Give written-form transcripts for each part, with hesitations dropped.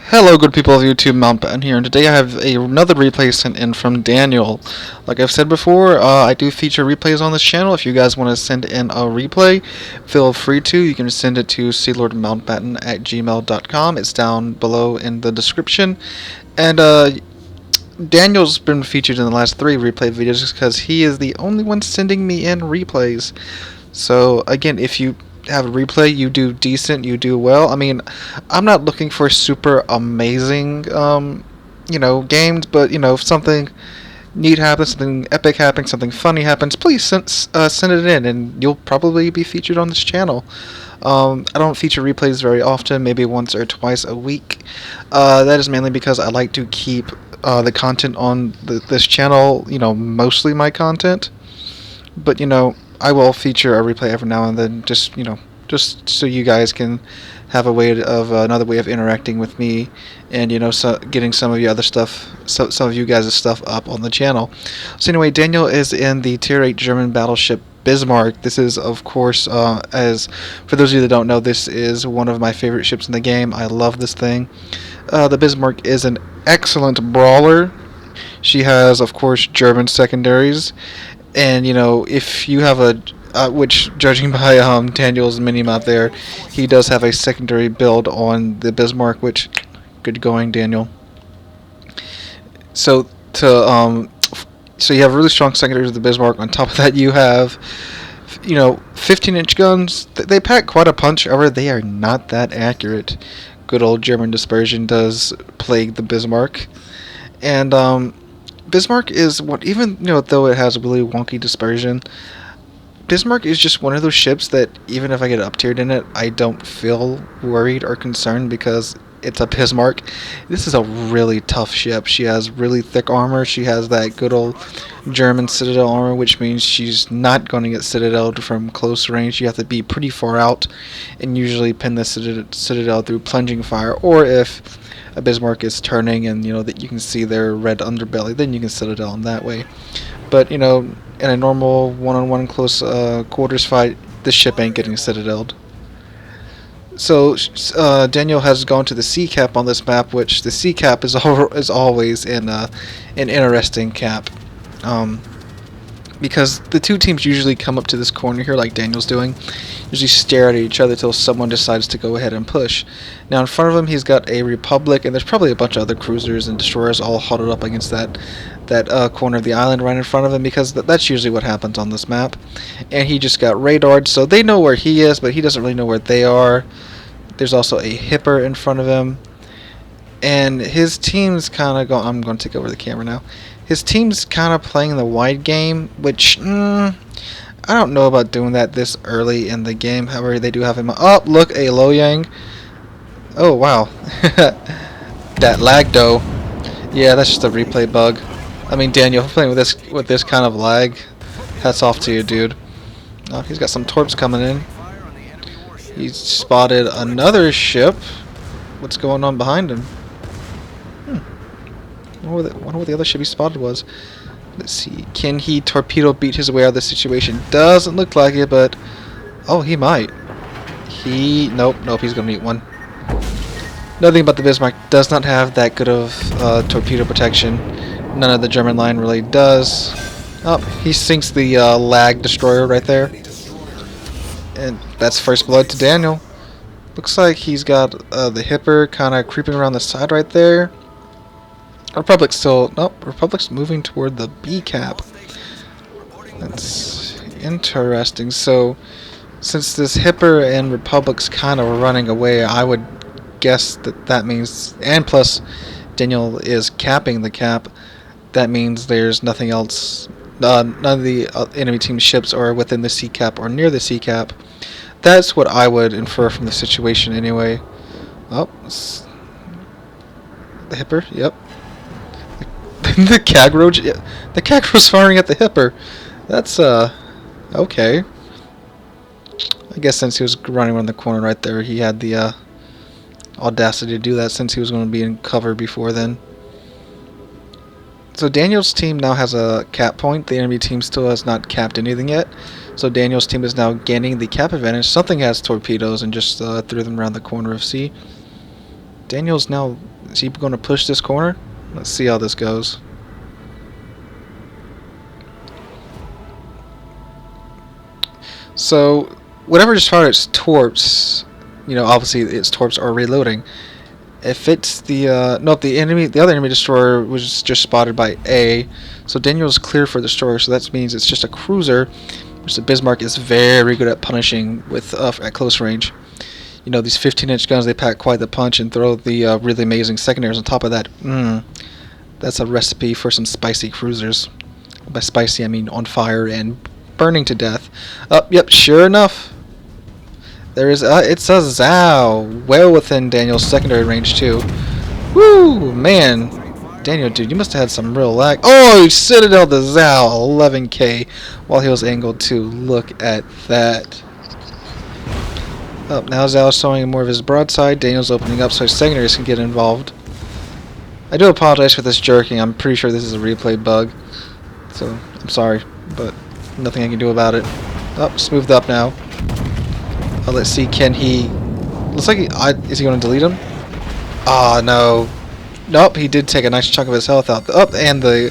Hello, good people of YouTube, Mountbatten here, and today I have another replay sent in from Daniel. Like I've said before, I do feature replays on this channel. If you guys want to send in a replay, feel free to. You can send it to SealordMountbatten@gmail.com. It's down below in the description. And Daniel's been featured in the last 3 replay videos because he is the only one sending me in replays. So again, if you have a replay, you do decent, you do well. I mean, I'm not looking for super amazing, games, but if something neat happens, something epic happens, something funny happens, please send it in, and you'll probably be featured on this channel. I don't feature replays very often, maybe once or twice a week. That is mainly because I like to keep the content on this channel, mostly my content. But I will feature a replay every now and then, just so you guys can have another way of interacting with me, and getting some of you guys' stuff up on the channel. So anyway, Daniel is in the Tier 8 German battleship Bismarck. This is, of course, as for those of you that don't know, this is one of my favorite ships in the game. I love this thing. The Bismarck is an excellent brawler. She has, of course, German secondaries. And if you have which judging by Daniel's mini-map there, he does have a secondary build on the Bismarck, which, good going, Daniel. So so you have really strong secondaries of the Bismarck. On top of that, you have 15-inch guns. They pack quite a punch. However, they are not that accurate. Good old German dispersion does plague the Bismarck, and Bismarck is even though it has a really wonky dispersion, Bismarck is just one of those ships that even if I get up tiered in it, I don't feel worried or concerned because it's a Bismarck. This is a really tough ship. She has really thick armor. She has that good old German citadel armor, which means she's not going to get citadeled from close range. You have to be pretty far out and usually pin the citadel through plunging fire, or if a Bismarck is turning and that you can see their red underbelly, then you can citadel them that way. But in a normal one-on-one close quarters fight, this ship ain't getting citadeled. So Daniel has gone to the C cap on this map, which the C cap is always an interesting cap, because the two teams usually come up to this corner here like Daniel's doing, usually stare at each other till someone decides to go ahead and push. Now in front of him he's got a Republic, and there's probably a bunch of other cruisers and destroyers all huddled up against that corner of the island right in front of him, because that's usually what happens on this map. And he just got radared, so they know where he is, but he doesn't really know where they are. There's also a Hipper in front of him, and his team's kind of I'm going to take over the camera now. His team's kind of playing the wide game, which I don't know about doing that this early in the game. However, they do have him. Oh, look, a Lo Yang. Oh wow, that lag though. Yeah, that's just a replay bug. I mean, Daniel, playing with this kind of lag, hats off to you, dude. Oh, he's got some torps coming in. He's spotted another ship. What's going on behind him? I wonder what the other ship he spotted was. Let's see. Can he torpedo beat his way out of the situation? Doesn't look like it, but oh, he might. Nope. He's gonna meet one. Another thing about the Bismarck, does not have that good of torpedo protection. None of the German line really does. Oh, he sinks the lag destroyer right there. And that's first blood to Daniel. Looks like he's got the Hipper kind of creeping around the side right there. Republic's moving toward the B cap. That's interesting. So, since this Hipper and Republic's kind of running away, I would guess that means, and plus Daniel is capping the cap, that means there's nothing else. None of the enemy team ships are within the C cap or near the C cap. That's what I would infer from the situation anyway. Oh, the Hipper, yep. The Cagro's firing at the Hipper. That's okay. I guess since he was running around the corner right there, he had the audacity to do that, since he was going to be in cover before then. So Daniel's team now has a cap point. The enemy team still has not capped anything yet. So Daniel's team is now gaining the cap advantage. Something has torpedoes and just threw them around the corner of C. Daniel's now, is he going to push this corner? Let's see how this goes. So, whatever just fired its torps, you know, obviously its torps are reloading. If it's the, no, the other enemy destroyer was just spotted by A, so Daniel's clear for the destroyer, so that means it's just a cruiser, which the Bismarck is very good at punishing with at close range. You know, these 15-inch guns, they pack quite the punch and throw the really amazing secondaries on top of that. That's a recipe for some spicy cruisers. By spicy, I mean on fire and burning to death. Yep, sure enough. There is, it's a Zao. Well within Daniel's secondary range, too. Woo, man. Daniel, dude, you must have had some real lag. Oh, he Citadel the Zao, 11k, while he was angled, too. Look at that. Now Zao's showing more of his broadside. Daniel's opening up so his secondaries can get involved. I do apologize for this jerking. I'm pretty sure this is a replay bug. So, I'm sorry, but nothing I can do about it. Smoothed up now. Let's see, can he... Looks like he... is he going to delete him? Ah, no. Nope, he did take a nice chunk of his health out. And the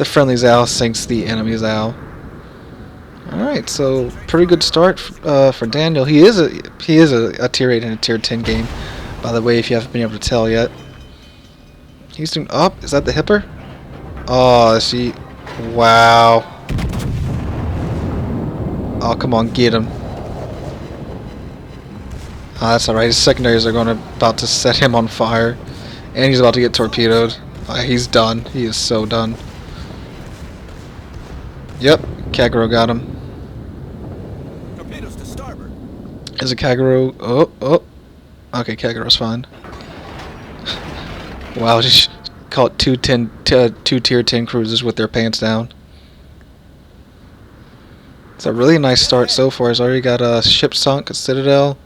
friendly Zao sinks the enemy Zao. Alright, so pretty good start for Daniel. He is a tier 8 and a tier 10 game, by the way, if you haven't been able to tell yet. He's doing... is that the hipper? Oh, see... Wow. Oh, come on, get him. That's alright. His secondaries are about to set him on fire. And he's about to get torpedoed. He's done. He is so done. Yep. Kagero got him. Torpedoes to starboard. Is it Kagero? Oh. Okay, Kagero's fine. Wow, just call it two tier 10 cruisers with their pants down. It's a really nice start so far. He's already got a ship sunk, a Citadel.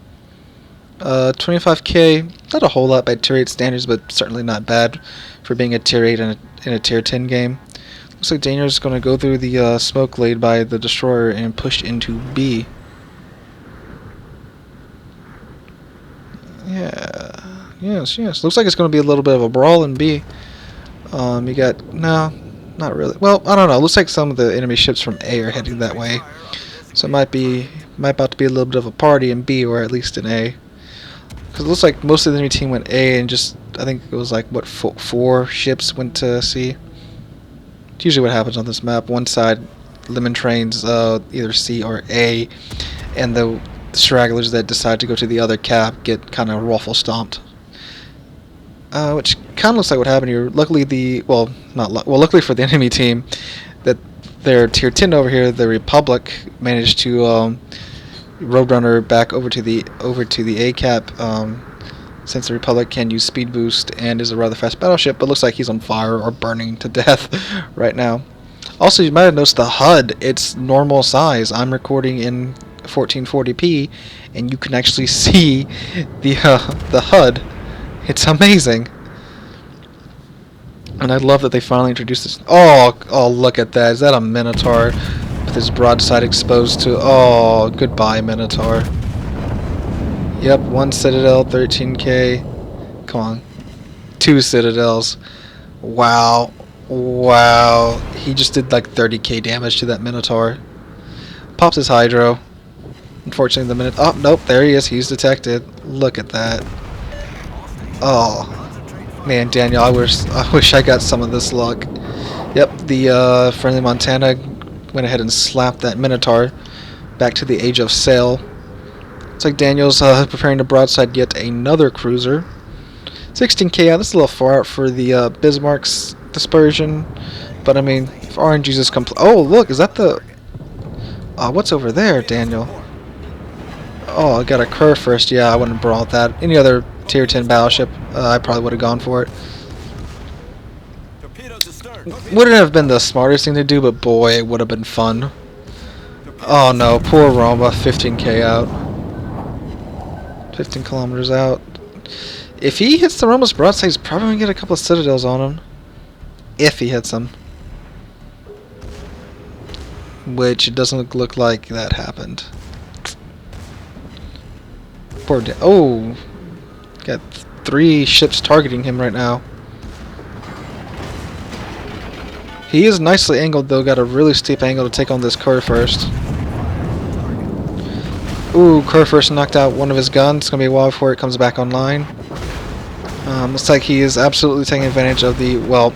25k, not a whole lot by tier 8 standards, but certainly not bad for being a tier 8 in a tier 10 game. Looks like Daniel's going to go through the smoke laid by the destroyer and push into B. Yeah, yes. Looks like it's going to be a little bit of a brawl in B. You got, no, not really. Well, I don't know. Looks like some of the enemy ships from A are heading that way. So it might about to be a little bit of a party in B, or at least in A. Because it looks like most of the enemy team went A, and just, I think it was like, what, 4 ships went to C? It's usually what happens on this map. One side, lemon trains either C or A, and the stragglers that decide to go to the other cap get kind of ruffle stomped. Which kind of looks like what happened here. Luckily luckily for the enemy team, that their tier 10 over here, the Republic, managed to Roadrunner back over to the A cap, since the Republic can use speed boost and is a rather fast battleship, but looks like he's on fire or burning to death right now. Also, you might have noticed the HUD, it's normal size. I'm recording in 1440p, and you can actually see the HUD. It's amazing. And I love that they finally introduced this. Oh, look at that. Is that a Minotaur with his broadside exposed to... Oh, goodbye, Minotaur. Yep, 1 Citadel, 13k. Come on. 2 Citadels. Wow. He just did like 30k damage to that Minotaur. Pops his Hydro. Unfortunately, the minute... Oh, nope, there he is. He's detected. Look at that. Oh. Man, Daniel, I wish I got some of this luck. Yep, the friendly Montana went ahead and slapped that Minotaur back to the age of sail. Looks like Daniel's preparing to broadside yet another cruiser. 16k out. This is a little far out for the Bismarck's dispersion, but I mean, if RNG's is complete. Oh, look, is that the? What's over there, Daniel? Oh, I got a curve first. Yeah, I wouldn't have brought that. Any other tier 10 battleship, I probably would have gone for it. Wouldn't have been the smartest thing to do, but boy, it would have been fun. Oh no, poor Roma, 15k out. 15 kilometers out. If he hits the Roma's broadside, he's probably going to get a couple of Citadels on him. If he hits them. Which it doesn't look like that happened. Poor oh! Got 3 ships targeting him right now. He is nicely angled though, got a really steep angle to take on this Kerr first. Ooh, Kerr first knocked out one of his guns. It's going to be a while before it comes back online. Looks like he is absolutely taking advantage of the, well,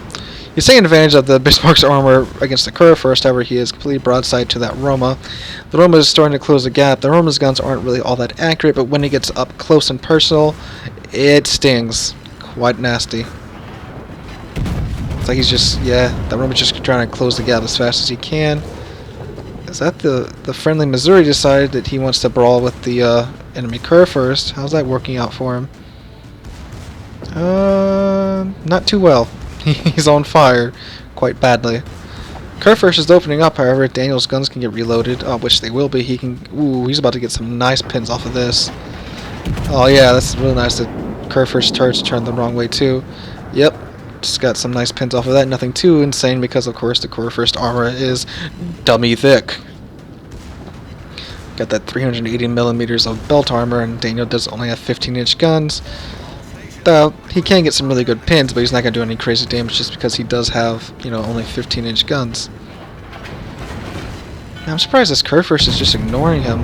he's taking advantage of the Bismarck's armor against the Kerr first. However, he is completely broadside to that Roma. The Roma is starting to close the gap. The Roma's guns aren't really all that accurate, but when he gets up close and personal, it stings. Quite nasty. It's like he's just, yeah, the Roma's just trying to close the gap as fast as he can. Is that the friendly Missouri decided that he wants to brawl with the enemy Kerr first? How's that working out for him? Not too well. He's on fire quite badly. Kerr first is opening up, however, Daniel's guns can get reloaded, which they will be. He can, ooh, he's about to get some nice pins off of this. Oh yeah, that's really nice that Kerr first turrets turned the wrong way too. Yep, just got some nice pins off of that. Nothing too insane because of course the Kerr first armor is dummy thick. Got that 380 millimeters of belt armor, and Daniel does only have 15-inch guns. Though he can get some really good pins, but he's not gonna do any crazy damage just because he does have, you know, only 15-inch guns. Now, I'm surprised this Kerr first is just ignoring him.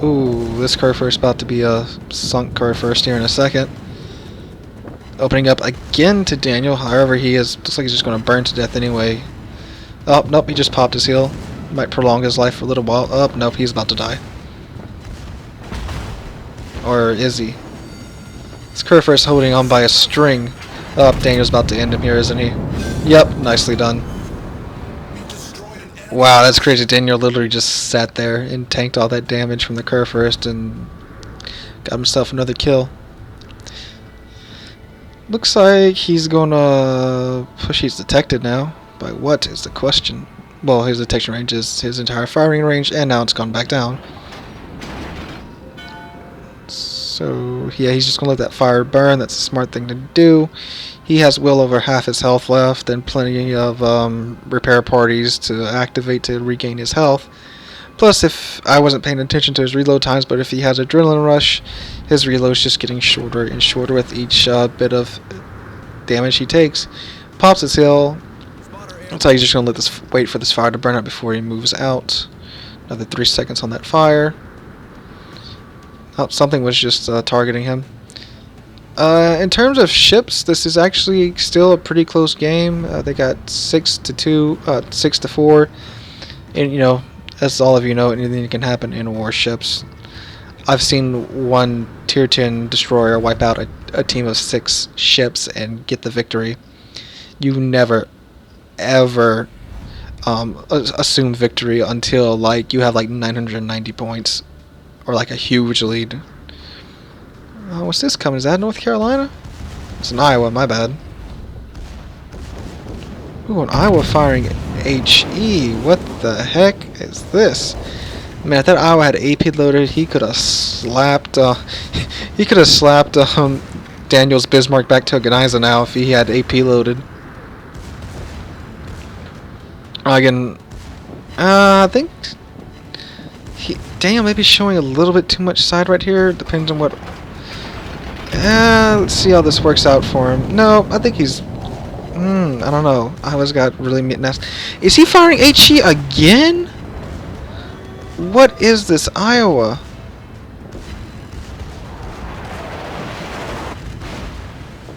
Ooh, this Kerr first about to be a sunk Kerr first here in a second. Opening up again to Daniel. However, he is looks like he's just gonna burn to death anyway. Oh nope, he just popped his heal. Might prolong his life for a little while. Oh nope, he's about to die. Or is he? This Kerr first holding on by a string. Oh, Daniel's about to end him here, isn't he? Yep, nicely done. Wow, that's crazy. Daniel literally just sat there and tanked all that damage from the Kerr first and got himself another kill. Looks like he's gonna push. He's detected now. By what is the question? Well, his detection range is his entire firing range, and now it's gone back down. So, yeah, he's just going to let that fire burn. That's a smart thing to do. He has well over half his health left and plenty of repair parties to activate to regain his health. Plus, if I wasn't paying attention to his reload times, but if he has adrenaline rush, his reload's just getting shorter and shorter with each bit of damage he takes. Pops his heal. That's how he's just going to let this wait for this fire to burn out before he moves out. Another 3 seconds on that fire. Oh, something was just targeting him. In terms of ships, this is actually still a pretty close game. They got 6-2, 6-4, and you know, as all of you know, anything can happen in warships. I've seen one tier 10 destroyer wipe out a team of 6 ships and get the victory. You never, ever assume victory until like you have like 990 points. Or like a huge lead. What's this coming? Is that North Carolina? It's in Iowa, my bad. Ooh, an Iowa firing HE. What the heck is this? Man, if that Iowa had AP loaded, he could have slapped Daniel's Bismarck back to Geniza now if he had AP loaded. Again, I think Daniel may be showing a little bit too much side right here. Depends on what. Let's see how this works out for him. No, I think he's. I don't know. Iowa's got really nasty. Is he firing HE again? What is this Iowa?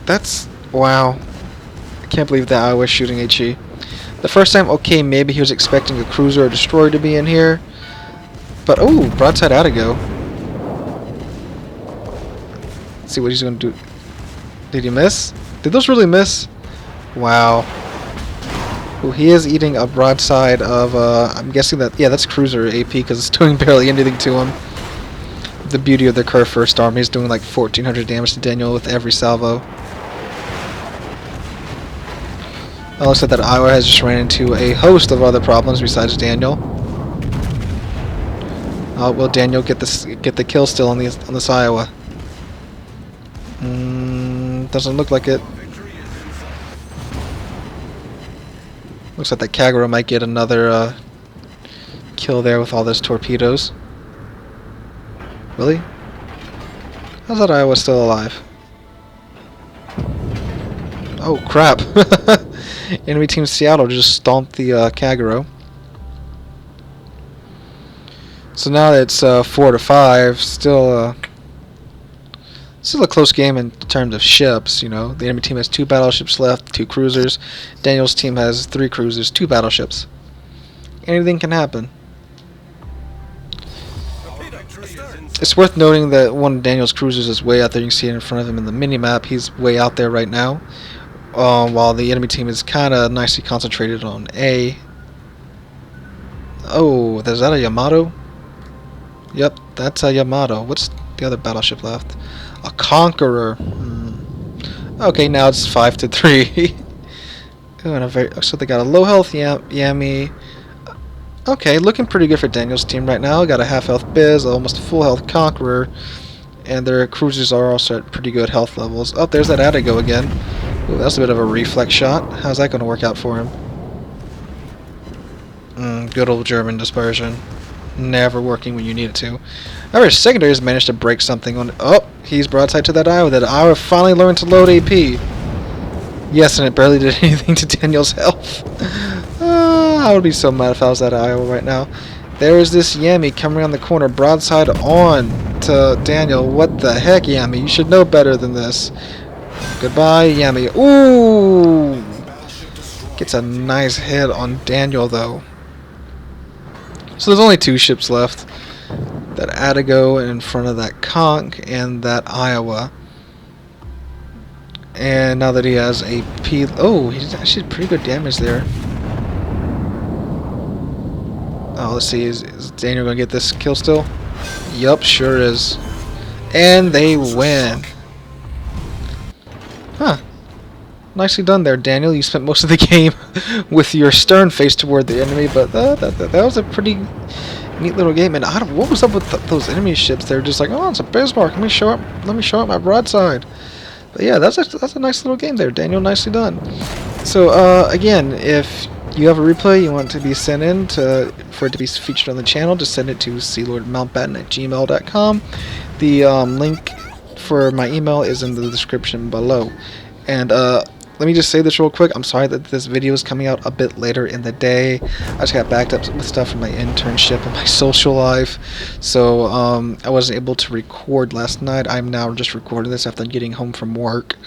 That's wow. I can't believe that Iowa's shooting HE. The first time, okay, maybe he was expecting a cruiser or destroyer to be in here. But, oh, broadside out to go. Let's see what he's going to do. Did he miss? Did those really miss? Wow. Oh, he is eating a broadside of, I'm guessing that, yeah, that's cruiser AP because it's doing barely anything to him. The beauty of the Kerr first army is doing like 1,400 damage to Daniel with every salvo. It looks like that Iowa has just ran into a host of other problems besides Daniel. Will Daniel get the kill still on this Iowa? Doesn't look like it. Looks like that Kagura might get another kill there with all those torpedoes. Really? How's that Iowa still alive? Oh crap! Enemy team Seattle just stomped the Kagero. So now it's 4-5. Still a close game in terms of ships. You know, the enemy team has 2 battleships left, 2 cruisers. Daniel's team has 3 cruisers, 2 battleships. Anything can happen. It's worth noting that one of Daniel's cruisers is way out there. You can see it in front of him in the mini-map. He's way out there right now. While the enemy team is kind of nicely concentrated on A. Oh, is that a Yamato? Yep, that's a Yamato. What's the other battleship left? A Conqueror. Okay, now it's 5-3. So they got a low health Yami. Okay, looking pretty good for Daniel's team right now. Got a half health Biz, almost a full health Conqueror, and their cruisers are also at pretty good health levels. Oh, there's that Adigo again. Ooh, that's a bit of a reflex shot. How's that going to work out for him? Good old German dispersion. Never working when you need it to. Our secondaries managed to break something on. Oh, he's broadside to that Iowa. That Iowa finally learned to load AP. Yes, and it barely did anything to Daniel's health. I would be so mad if I was at Iowa right now. There is this Yami coming around the corner, broadside on to Daniel. What the heck, Yami? You should know better than this. Goodbye, Yami. Ooh! Gets a nice hit on Daniel, though. So there's only 2 ships left. That Adigo in front of that Conch and that Iowa. And now that he has a P... Oh, he's actually pretty good damage there. Oh, let's see. Is Daniel going to get this kill still? Yup, sure is. And they win. Huh. Nicely done there, Daniel. You spent most of the game with your stern face toward the enemy, but that was a pretty neat little game. And what was up with those enemy ships? They're just like, oh, it's a Bismarck. Let me show up my broadside. But yeah, that's a nice little game there, Daniel. Nicely done. So again, if you have a replay you want to be sent in for it to be featured on the channel, just send it to SealordMountbatten@gmail.com. The link for my email is in the description below. And let me just say this real quick. I'm sorry that this video is coming out a bit later in the day. I just got backed up with stuff from my internship and my social life. So I wasn't able to record last night. I'm now just recording this after getting home from work.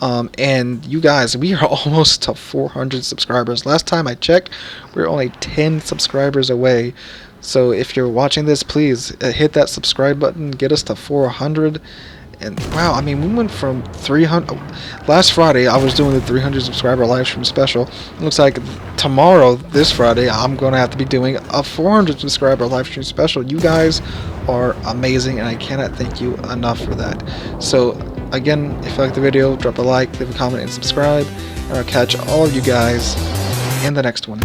And you guys, we are almost to 400 subscribers. Last time I checked, we were only 10 subscribers away. So if you're watching this, please hit that subscribe button. Get us to 400. And wow, I mean, we went from 300. Last Friday, I was doing the 300 subscriber live stream special. It looks like tomorrow, this Friday, I'm going to have to be doing a 400 subscriber live stream special. You guys are amazing, and I cannot thank you enough for that. So, again, if you like the video, drop a like, leave a comment, and subscribe. And I'll catch all of you guys in the next one.